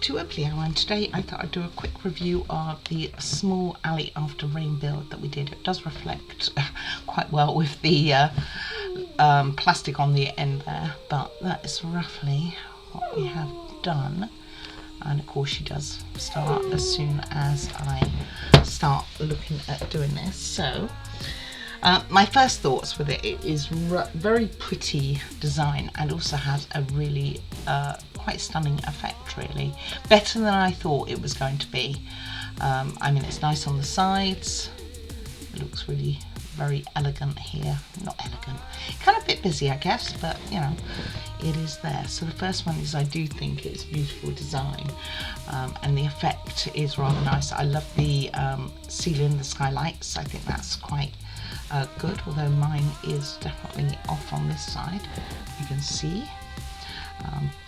back to Obliao, and today I thought I'd do a quick review of the small alley after rain build that we did. It does reflect quite well with the plastic on the end there, but that is roughly what we have done. And of course she does start as soon as I start looking at doing this. So my first thoughts with it is very pretty design, and also has a really quite stunning effect, really. Better than I thought it was going to be. I mean, it's nice on the sides. It looks really very elegant here. Not elegant, kind of a bit busy, I guess, but you know, it is there. So the first one is, I do think it's beautiful design, and the effect is rather nice. I love the ceiling, the skylights. I think that's quite good, although mine is definitely off on this side, you can see,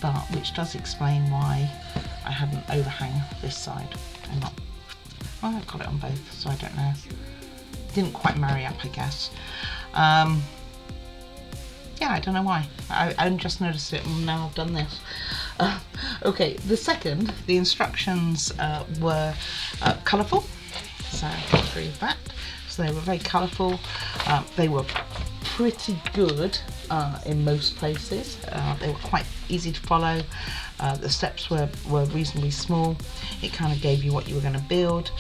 but which does explain why I had an overhang this side and not, well, I've got it on both, so I don't know, didn't quite marry up, I guess. Yeah, I don't know why, I just noticed it and now I've done this. Okay, the instructions were colourful, so I'll show you that. So they were very colourful, they were pretty good in most places, they were quite easy to follow, the steps were reasonably small. It kind of gave you what you were going to build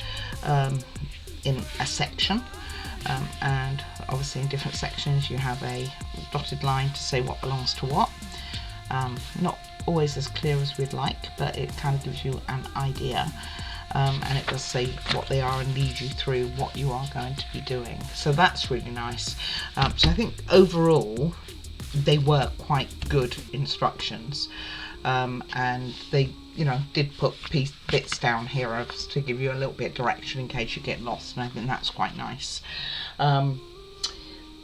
in a section, and obviously in different sections you have a dotted line to say what belongs to what. Not always as clear as we'd like, but it kind of gives you an idea. And it does say what they are and lead you through what you are going to be doing. So that's really nice. So I think overall they were quite good instructions, and they, you know, did put bits down here to give you a little bit of direction in case you get lost, and I think that's quite nice.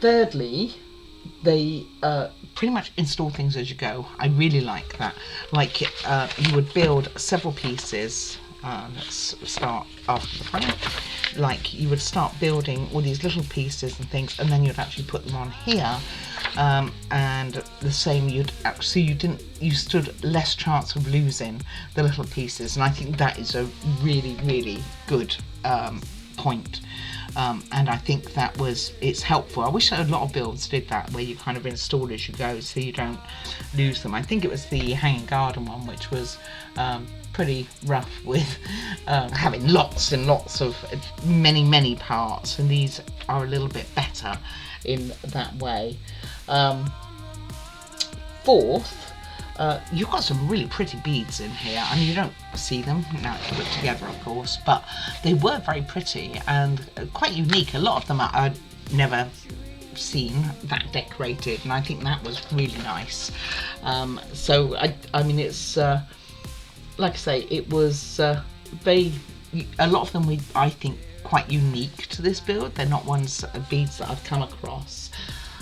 Thirdly, they pretty much install things as you go. I really like that. Like you would build several pieces. Let's start after the frame. Like you would start building all these little pieces and things, and then you'd actually put them on here, and the same you stood less chance of losing the little pieces, and I think that is a really good point. And I think it's helpful. I wish a lot of builds did that, where you kind of install as you go so you don't lose them. I think it was the Hanging Garden one which was pretty rough with having lots and lots of many parts, and these are a little bit better in that way. Fourth, you've got some really pretty beads in here. I mean, you don't see them now if you put together, of course, but they were very pretty and quite unique. A lot of them I'd never seen that decorated, and I think that was really nice. So I mean, it's like I say, it was a lot of them I think quite unique to this build. They're not beads that I've come across.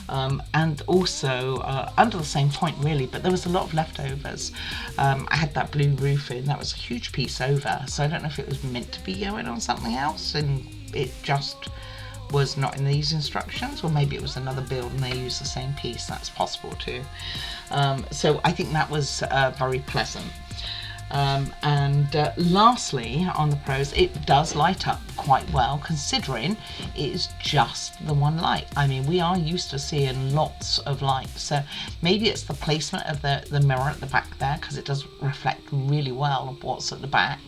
And also under the same point really, but there was a lot of leftovers. I had that blue roof in, that was a huge piece over, so I don't know if it was meant to be going on something else and it just was not in these instructions, or maybe it was another build and they used the same piece. That's possible too. So I think that was very pleasant. And lastly, on the pros, it does light up quite well, considering it is just the one light. I mean, we are used to seeing lots of light, so maybe it's the placement of the mirror at the back there, because it does reflect really well of what's at the back.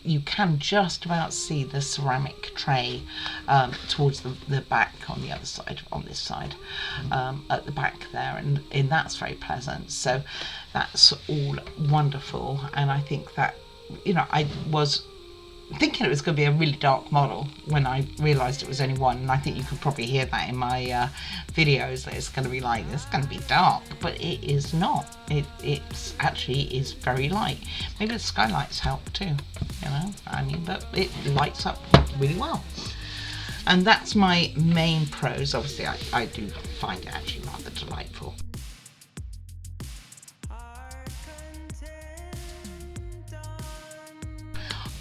You can just about see the ceramic tray towards the back on the other side, on this side, at the back there, and that's very pleasant. So that's all wonderful, and I think that, you know, I was thinking it was going to be a really dark model when I realised it was only one, and I think you could probably hear that in my videos, that it's going to be like, it's going to be dark, but it is not. It's actually is very light. Maybe the skylights help too, you know, I mean, but it lights up really well. And that's my main pros. Obviously I do find it actually rather delightful.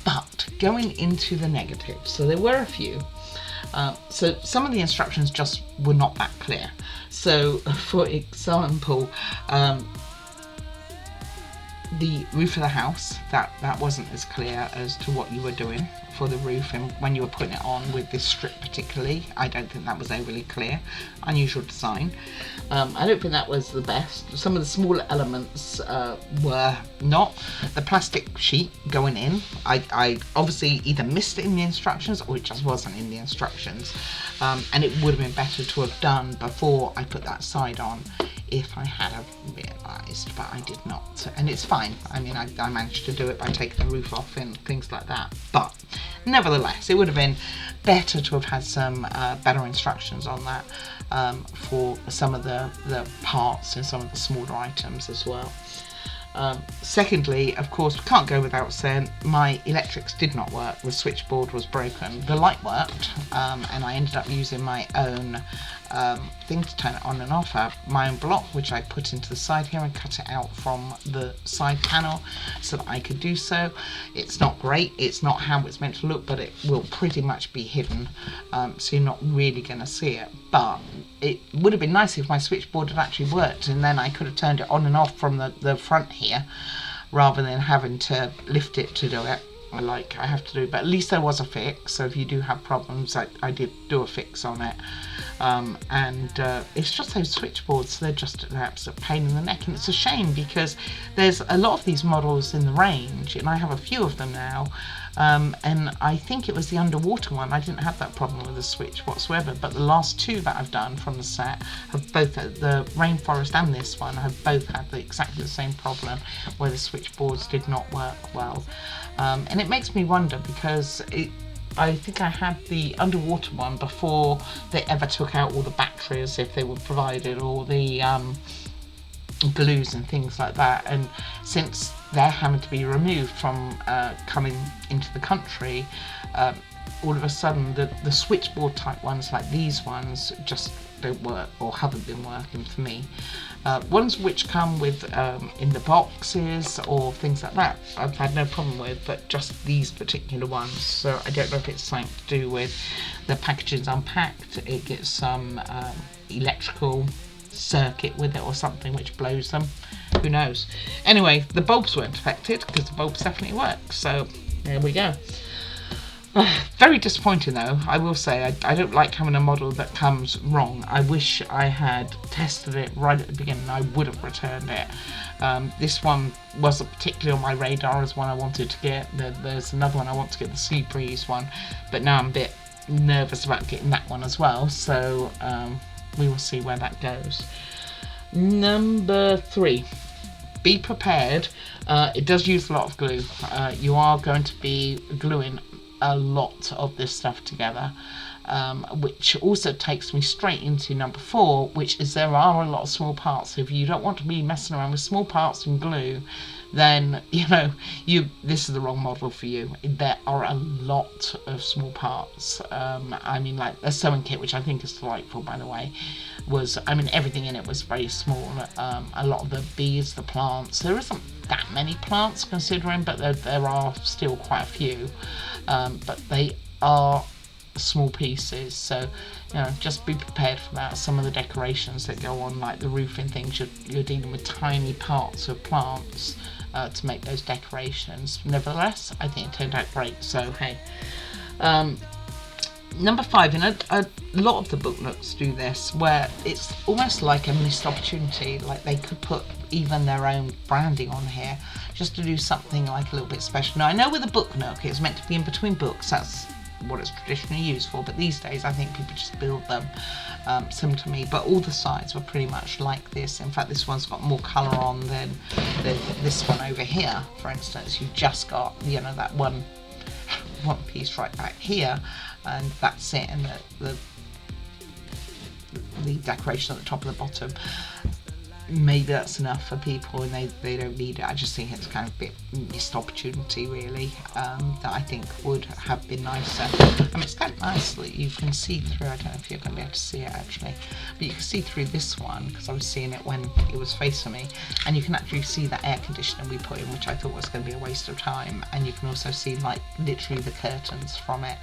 But going into the negatives, so there were a few. So some of the instructions just were not that clear. So for example, the roof of the house, that wasn't as clear as to what you were doing for the roof, and when you were putting it on with this strip particularly, I don't think that was overly clear. Unusual design. I don't think that was the best. Some of the smaller elements were not. The plastic sheet going in, I obviously either missed it in the instructions or it just wasn't in the instructions, and it would have been better to have done before I put that side on if I had have realised, but I did not, and it's fine. I mean, I managed to do it by taking the roof off and things like that, but nevertheless it would have been better to have had some better instructions on that for some of the parts and some of the smaller items as well. Secondly, of course, we can't go without saying my electrics did not work. The switchboard was broken. The light worked, and I ended up using my own thing to turn it on and off. I have my own block, which I put into the side here and cut it out from the side panel so that I could do so. It's not great. It's not how it's meant to look, but it will pretty much be hidden, so you're not really going to see it. But it would have been nice if my switchboard had actually worked, and then I could have turned it on and off from the front here, rather than having to lift it to do it like I have to do. But at least there was a fix, so if you do have problems, I did do a fix on it. And it's just those switchboards, they're just an absolute pain in the neck, and it's a shame because there's a lot of these models in the range, and I have a few of them now, and I think it was the underwater one, I didn't have that problem with the switch whatsoever, but the last two that I've done from the set have both, the Rainforest and this one, have both had exactly the same problem where the switchboards did not work well. And it makes me wonder, because I think I had the underwater one before they ever took out all the batteries, if they were provided, or the glues and things like that, and since they're having to be removed from coming into the country, all of a sudden the switchboard type ones like these ones just don't work, or haven't been working for me. Ones which come with in the boxes or things like that, I've had no problem with, but just these particular ones. So I don't know if it's something to do with the packaging's unpacked, it gets some electrical circuit with it or something which blows them, who knows. Anyway, the bulbs weren't affected because the bulbs definitely work, so there we go. Very disappointing though, I will say. I don't like having a model that comes wrong. I wish I had tested it right at the beginning. I would have returned it. This one wasn't particularly on my radar as one I wanted to get. There's another one I want to get, the Sea Breeze one, but now I'm a bit nervous about getting that one as well, so we will see where that goes. Number 3, be prepared. It does use a lot of glue. You are going to be gluing a lot of this stuff together, which also takes me straight into number 4, which is there are a lot of small parts. So if you don't want to be messing around with small parts and glue, then this is the wrong model for you. There are a lot of small parts. I mean, like a sewing kit, which I think is delightful, by the way, everything in it was very small. A lot of the bees, the plants, there isn't that many plants considering, but there are still quite a few, but they are small pieces, so just be prepared for that. Some of the decorations that go on, like the roofing things, you're dealing with tiny parts of plants to make those decorations. Nevertheless, I think it turned out great, so hey. Number 5, and a lot of the booklooks do this, where it's almost like a missed opportunity, like they could put even their own branding on here just to do something like a little bit special. Now I know with a book nook it's meant to be in between books, that's what it's traditionally used for, but these days I think people just build them similar to me, but all the sides were pretty much like this. In fact, this one's got more colour on than this one over here, for instance. You've just got that one piece right back here, and that's it, and the decoration at the top and the bottom. Maybe that's enough for people and they don't need it. I just think it's kind of a bit missed opportunity, really, that I think would have been nicer. It's kind of nice that you can see through. I don't know if you're going to be able to see it actually, but you can see through this one because I was seeing it when it was facing me, and you can actually see that air conditioner we put in, which I thought was going to be a waste of time, and you can also see like literally the curtains from it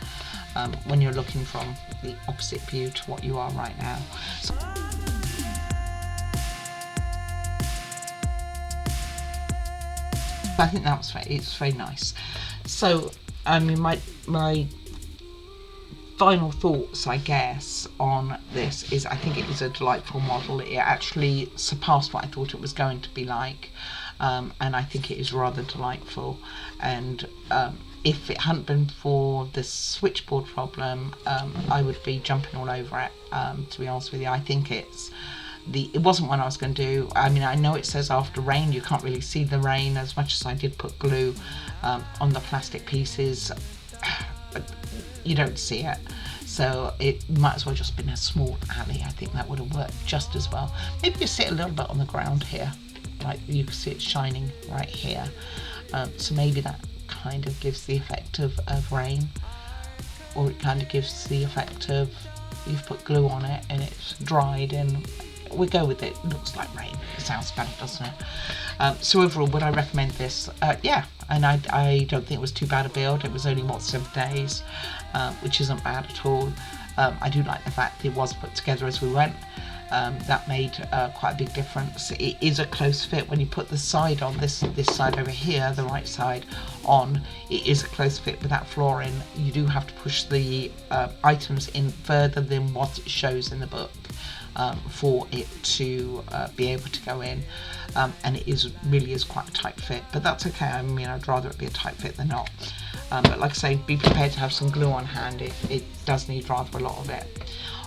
when you're looking from the opposite view to what you are right now. So I think that was it's very nice. So I mean, my final thoughts, I guess, on this is I think it was a delightful model. It actually surpassed what I thought it was going to be like, and I think it is rather delightful. And if it hadn't been for the switchboard problem, I would be jumping all over it, to be honest with you. I think it wasn't one I was going to do. I mean, I know it says after rain, you can't really see the rain as much as I did put glue on the plastic pieces. You don't see it, so it might as well just been a small alley. I think that would have worked just as well. Maybe you sit a little bit on the ground here, like you can see it shining right here, so maybe that kind of gives the effect of rain, or it kind of gives the effect of you've put glue on it and it's dried, and we go with it. It looks like rain. It sounds better, doesn't it? So overall, would I recommend this? Yeah, and I don't think it was too bad a build. It was only 7 days, which isn't bad at all. I do like the fact it was put together as we went. That made quite a big difference. It is a close fit when you put the side on, this side over here, the right side on, it is a close fit with that floor in. You do have to push the items in further than what it shows in the book for it to be able to go in, and it really is quite a tight fit, but that's okay. I mean, I'd rather it be a tight fit than not, but like I say, be prepared to have some glue on hand. It does need rather a lot of it.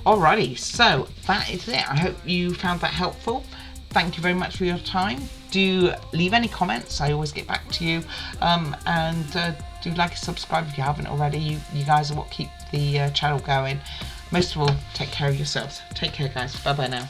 Alrighty, so that is it. I hope you found that helpful. Thank you very much for your time. Do leave any comments, I always get back to you, and do like and subscribe if you haven't already. You guys are what keep the channel going. Most of all, take care of yourselves. Take care, guys. Bye bye now.